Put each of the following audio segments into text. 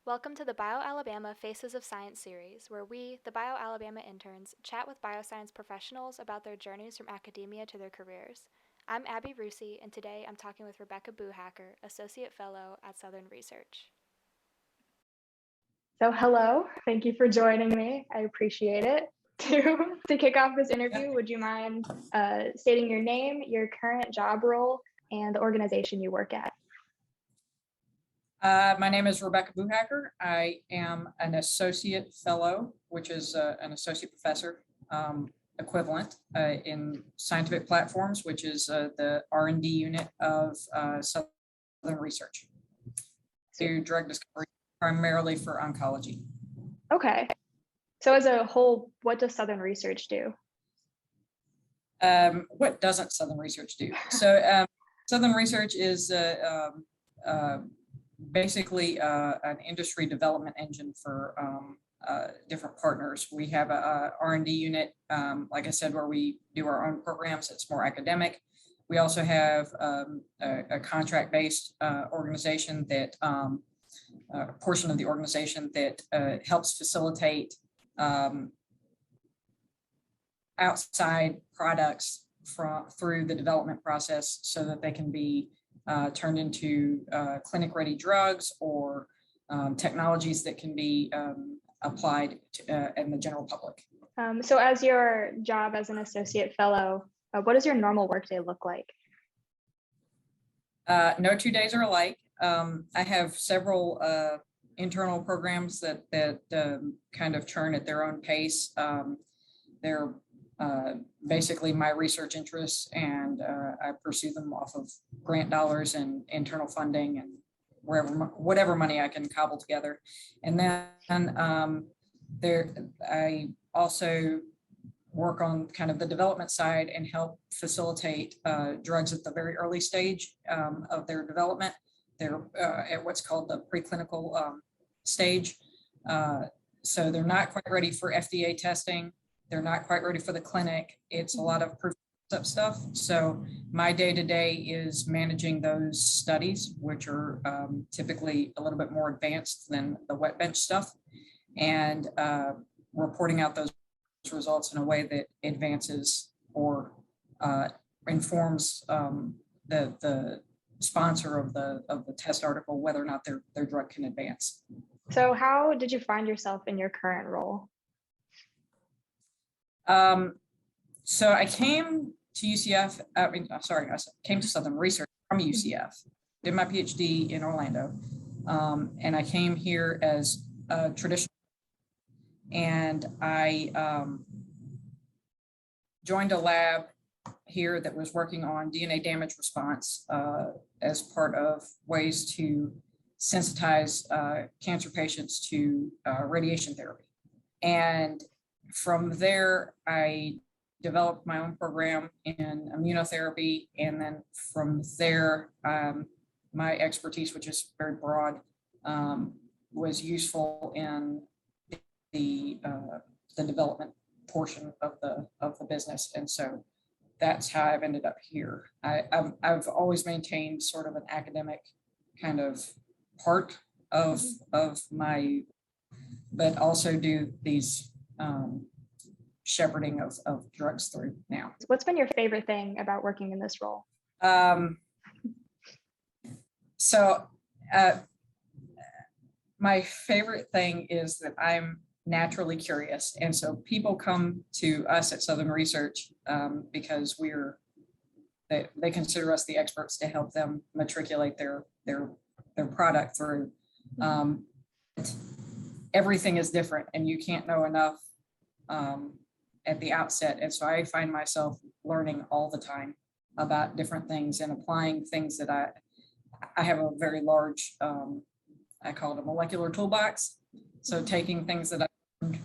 Welcome to the BioAlabama Faces of Science series, where we, the BioAlabama interns, chat with bioscience professionals about their journeys from academia to their careers. I'm Abby Rusi, and today I'm talking with Rebecca Buhacker, Associate Fellow at Southern Research. So hello, thank you for joining me. I appreciate it. To kick off this interview, would you mind stating your name, your current job role, and the organization you work at? My name is Rebecca Buhacker. I am an associate fellow, which is an associate professor equivalent in scientific platforms, which is the R&D unit of Southern Research. Do drug discovery primarily for oncology. Okay. So as a whole, what does Southern Research do? What doesn't Southern Research do? So Southern Research is basically an industry development engine for different partners. We have a R&D unit, like I said, where we do our own programs. It's more academic. We also have a contract-based organization that a portion of the organization that helps facilitate outside products through the development process so that they can be turned into clinic-ready drugs or technologies that can be applied in the general public. So as your job as an associate fellow, what does your normal workday look like? No 2 days are alike. I have several internal programs that kind of churn at their own pace. They're basically my research interests, and I pursue them off of grant dollars and internal funding and whatever money I can cobble together. And then I also work on kind of the development side and help facilitate drugs at the very early stage of their development. They're at what's called the preclinical stage. So they're not quite ready for FDA testing. They're not quite ready for the clinic. It's a lot of proof of stuff. So my day-to-day is managing those studies, which are typically a little bit more advanced than the wet bench stuff, and reporting out those results in a way that advances or informs the sponsor of the test article whether or not their drug can advance. So how did you find yourself in your current role? So I came to UCF, I came to Southern Research from UCF, did my PhD in Orlando, and I came here as a traditional, and I joined a lab here that was working on DNA damage response as part of ways to sensitize cancer patients to radiation therapy. And from there, I developed my own program in immunotherapy. And then from there, my expertise, which is very broad, was useful in the development portion of the business. And so that's how I've ended up here. I've always maintained sort of an academic kind of part of my, but also do these shepherding of drugs through now. What's been your favorite thing about working in this role? My favorite thing is that I'm naturally curious. And so people come to us at Southern Research because they consider us the experts to help them matriculate their product through. Everything is different and you can't know enough at the outset. And so I find myself learning all the time about different things and applying things that I have a very large, I call it a molecular toolbox. So taking things that I learned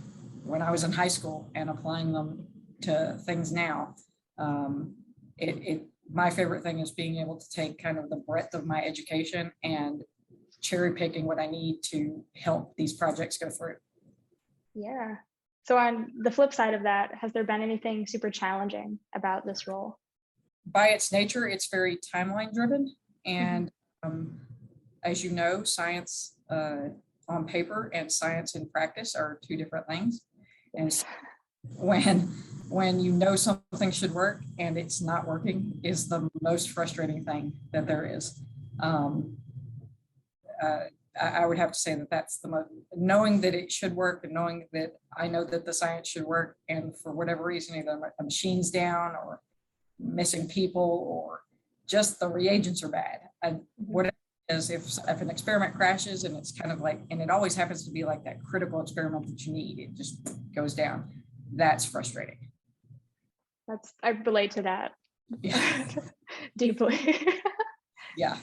when I was in high school and applying them to things now. My favorite thing is being able to take kind of the breadth of my education and cherry picking what I need to help these projects go through. Yeah. So on the flip side of that, has there been anything super challenging about this role? By its nature, it's very timeline driven. And as you know, science on paper and science in practice are two different things. And so when you know something should work and it's not working is the most frustrating thing that there is. I would have to say that that's the most, knowing that it should work and knowing that I know that the science should work, and for whatever reason, either the machine's down or missing people or just the reagents are bad. Whatever it is, if an experiment crashes and it's kind of like, and it always happens to be like that critical experiment that you need, it just goes down. That's frustrating. I relate to that Yeah. deeply. Yeah.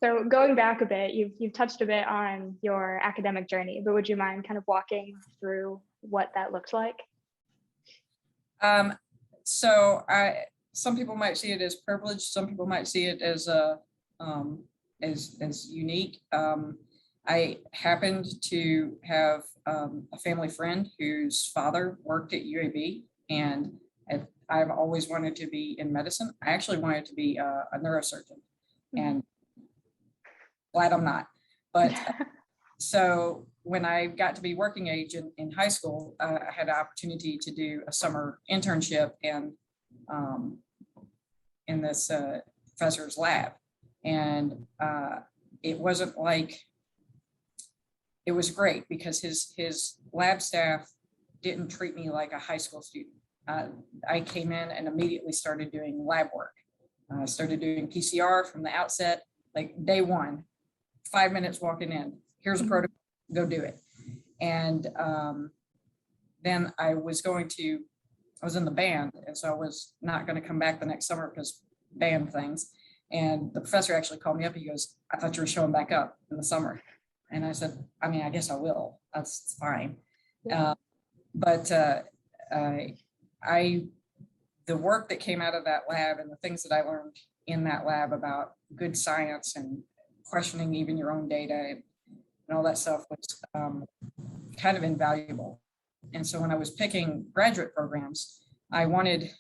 So going back a bit, you've touched a bit on your academic journey, but would you mind kind of walking through what that looked like? So some people might see it as privilege. Some people might see it as as unique. I happened to have a family friend whose father worked at UAB, and I've always wanted to be in medicine. I actually wanted to be a neurosurgeon, and glad I'm not. But so when I got to be working age in high school, I had an opportunity to do a summer internship in this professor's lab. And it wasn't like, it was great because his lab staff didn't treat me like a high school student. I came in and immediately started doing lab work. I started doing PCR from the outset, like day one, 5 minutes walking in. Here's a protocol, go do it. And then I was in the band, and so I was not going to come back the next summer because band things. And the professor actually called me up. He goes, "I thought you were showing back up in the summer." And I said, "I mean, I guess I will. That's fine." But the work that came out of that lab and the things that I learned in that lab about good science and questioning even your own data and all that stuff was kind of invaluable. And so when I was picking graduate programs, I wanted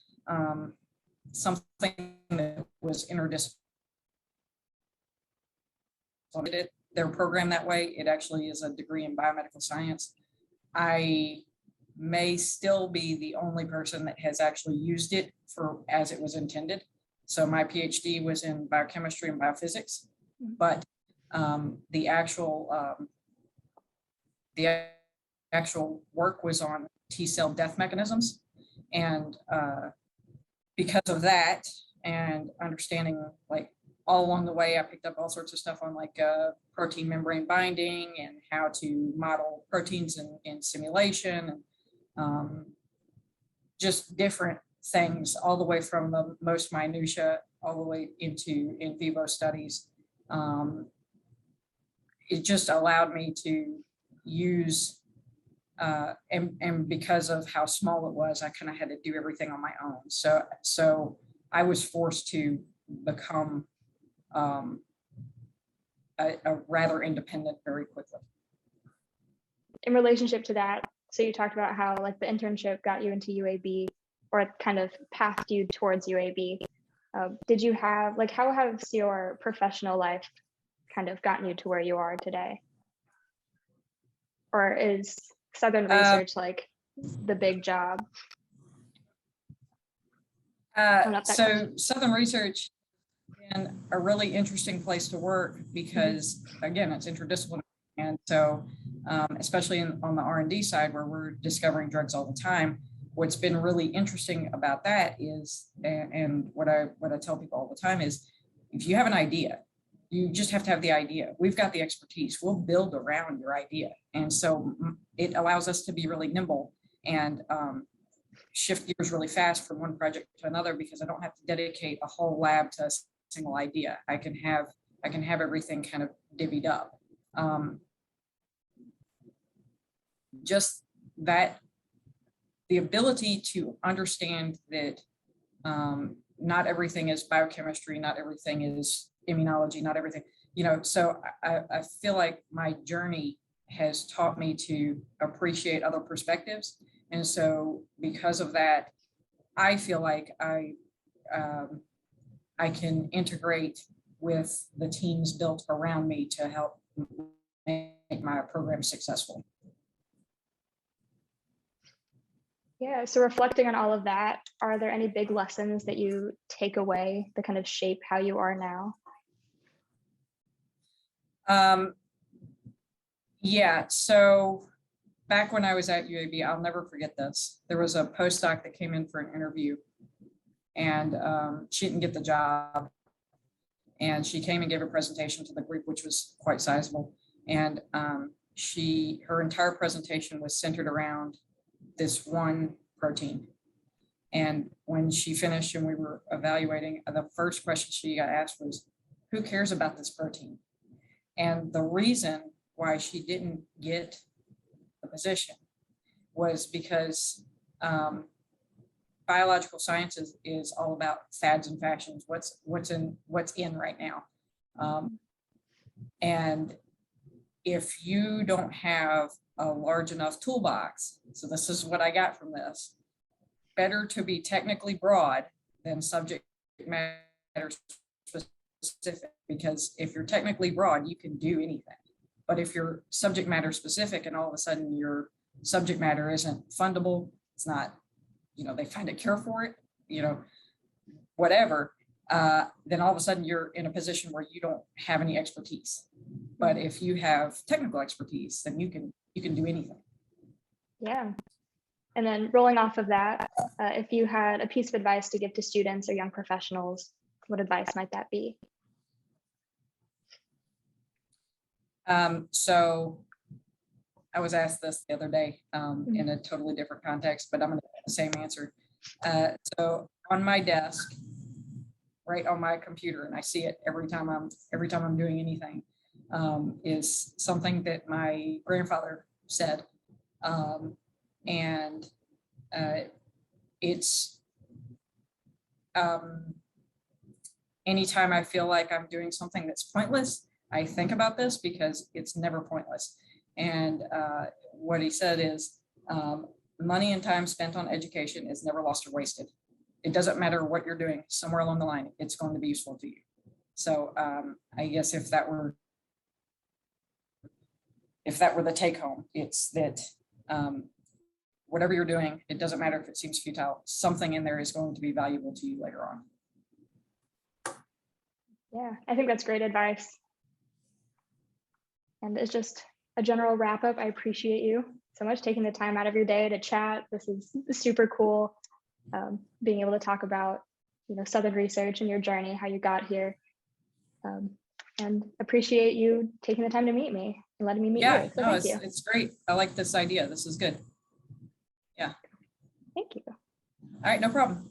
something that was interdisciplinary. Their program that way. It actually is a degree in biomedical science. I may still be the only person that has actually used it for as it was intended. So my PhD was in biochemistry and biophysics, but the actual work was on T-cell death mechanisms. And because of that and understanding, like all along the way, I picked up all sorts of stuff on like protein membrane binding and how to model proteins in simulation, and just different things, all the way from the most minutia all the way into in vivo studies. It just allowed me to use, and because of how small it was, I kind of had to do everything on my own. So I was forced to become a rather independent very quickly. In relationship to that, so you talked about how like the internship got you into UAB, or it kind of pathed you towards UAB. Did you have, like, how has your professional life kind of gotten you to where you are today? Or is Southern Research like the big job? So Southern Research has been a really interesting place to work because, again, it's interdisciplinary. And so, especially on the R&D side where we're discovering drugs all the time, what's been really interesting about that is, and what I tell people all the time is, if you have an idea, you just have to have the idea. We've got the expertise. We'll build around your idea. And so it allows us to be really nimble and shift gears really fast from one project to another, because I don't have to dedicate a whole lab to a single idea. I can have everything kind of divvied up. Just that, the ability to understand that not everything is biochemistry, not everything is immunology, not everything, so I feel like my journey has taught me to appreciate other perspectives. And so because of that, I feel like I can integrate with the teams built around me to help make my program successful. Yeah, so reflecting on all of that, are there any big lessons that you take away that kind of shape how you are now? Yeah, so back when I was at UAB, I'll never forget this. There was a postdoc that came in for an interview, and she didn't get the job. And she came and gave a presentation to the group, which was quite sizable. And her entire presentation was centered around this one protein. And when she finished and we were evaluating, the first question she got asked was, who cares about this protein? And the reason why she didn't get the position was because biological sciences is all about fads and fashions, what's in right now. And if you don't have a large enough toolbox, so this is what I got from this, better to be technically broad than subject matter specific, because if you're technically broad, you can do anything. But if you're subject matter specific and all of a sudden your subject matter isn't fundable, it's not, they find a cure for it, whatever, then all of a sudden you're in a position where you don't have any expertise. But if you have technical expertise, then you can do anything. Yeah. And then rolling off of that, if you had a piece of advice to give to students or young professionals, what advice might that be? So I was asked this the other day in a totally different context, but I'm going to have the same answer. So on my desk, right on my computer, and I see it every time I'm doing anything, is something that my grandfather said, and it's anytime I feel like I'm doing something that's pointless, I think about this because it's never pointless. And what he said is, money and time spent on education is never lost or wasted. It doesn't matter what you're doing, somewhere along the line, it's going to be useful to you. So I guess if that were the take home, it's that whatever you're doing, it doesn't matter if it seems futile, something in there is going to be valuable to you later on. Yeah, I think that's great advice. And it's just a general wrap up. I appreciate you so much taking the time out of your day to chat. This is super cool. Being able to talk about, Southern research and your journey, how you got here. And appreciate you taking the time to meet me and letting me meet you. So thank you. It's great. I like this idea. This is good. Yeah. Thank you. All right, no problem.